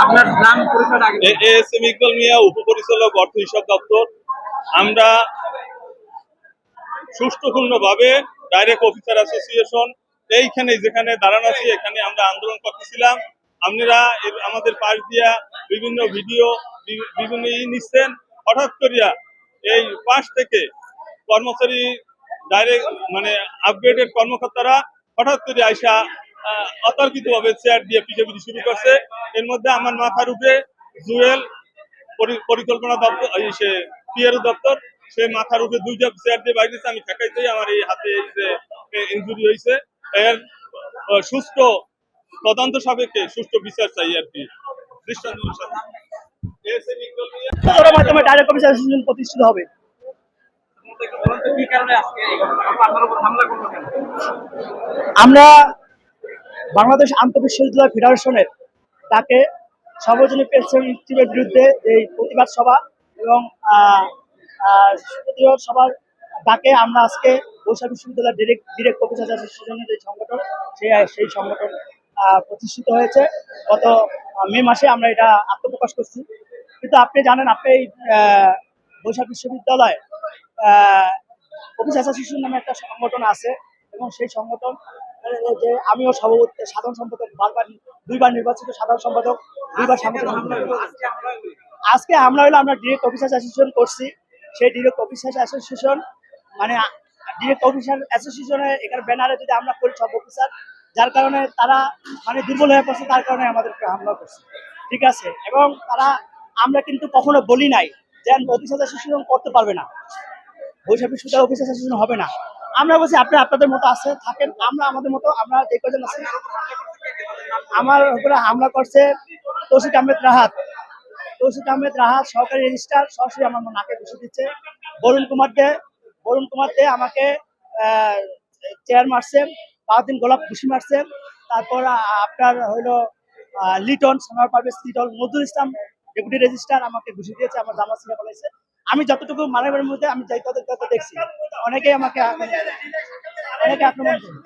আপনার নাম পরিচয় আগে এস এম ইকবাল মিয়া, উপপরিচালক, অর্থ হিসাব দপ্তর। আমরা সুষ্ঠুপূর্ণভাবে ডাইরেক্ট অফিসার অ্যাসোসিয়েশন এইখানে যেখানে দাঁড়ানো আছি এখানে আমরা আন্দোলন করতেছিলাম। আপনারা আমাদের পাশ দিয়া বিভিন্ন ভিডিও বিভিন্ন নিচ্ছেন। হঠাৎ করিয়া এই পাশ থেকে কর্মচারী ডাইরেক্ট মানে আপগ্রেডেড কর্মকর্তারা হঠাৎ করে আইসা অতর্কিতভাবে চেয়ার দিয়ে পিটাপিটি শুরু করছে। এর মধ্যে আমার মাথার উপরে জুয়েল পরিকল্পনা দপ্তর সে পিআরও দপ্তর, সে মাথার উপরে দুইটা চেয়ার দিয়ে বাইরেছে। আমি ঠেকাইতেই আমার এই হাতে ইনজুরি হয়েছে। এর সুস্থ তদন্ত সাপেক্ষে সুষ্ঠু বিচার চাই আর কি। দৃষ্টান্তমূলক শাস্তি। মাধ্যমে ডাইরেক্ট অফিসার অ্যাসোসিয়েশন প্রতিষ্ঠিত হবে। কি কারণে আজকে এই ঘটনা আপনার উপর হামলা করলো কেন? আমরা বাংলাদেশ আন্তঃবিশ্ববিদ্যালয় ফেডারেশনের তাকে সর্বজনীন পেনশন স্কিমের বিরুদ্ধে এই প্রতিবাদ সভা এবং প্রতিবাদ সভার ডাকে আমরা আজকে বরিশাল বিশ্ববিদ্যালয় ডিরেক্ট অফিসার অ্যাসোসিয়েশনের যে সংগঠন সেই সংগঠন প্রতিষ্ঠিত হয়েছে। গত মে মাসে আমরা এটা আত্মপ্রকাশ করছি। কিন্তু আপনি জানেন, আপনি এই বরিশাল বিশ্ববিদ্যালয় অফিস অ্যাসোসিয়েশন নামে একটা সংগঠন আছে এবং সেই সংগঠন যে আমিও সভাপতি সাধারণ সম্পাদক, দুইবার নির্বাচিত সাধারণ সম্পাদক, দুইবার সাংগঠনিক। আজকে আমরা ডিরেক্ট অফিসার অ্যাসোসিয়েশন করছি। সেই ডিরেক্ট অফিসার অ্যাসোসিয়েশন মানে ডিরেক্ট অফিসার অ্যাসোসিয়েশনের এখানে ব্যানারে যদি আমরা করি সব অফিসার, যার কারণে তারা মানে দুর্বল হয়ে পড়ছে, তার কারণে আমাদেরকে হামলা করছে। ঠিক আছে, এবং আমরা কিন্তু কখনো বলি নাই যে অফিসার অ্যাসোসিয়েশন করতে পারবে না, বরিশাল বিশ্ববিদ্যালয় অফিসার অ্যাসোসিয়েশন হবে না। আমরা বলছি আপনি আপনাদের মতো আছে থাকেন, আমরা আমাদের মতো, আমরা যে কজন আছি। আমার উপরে হামলা করছে তৌসিফ আহমেদ রাহাত সহকারী রেজিস্ট্রার, সরাসরি আমার নাকে ঘুষি দিচ্ছে। বরুণ কুমার দে আমাকে চেয়ার মারছে, 5 দিন গোলাপ ঘুষি মারছে। তারপর আপনার হইলো লিটন, সোনার পারভেজ লিটন, নজরুল ইসলাম ডেপুটি রেজিস্ট্রার আমাকে ঘুষি দিয়েছে, আমার জামা ছিঁড়ে ফেলেছে। আমি যতটুকু মানবের মধ্যে আমি যাই তত দেখছি, অনেকেই আমাকে আক্রমণ করে।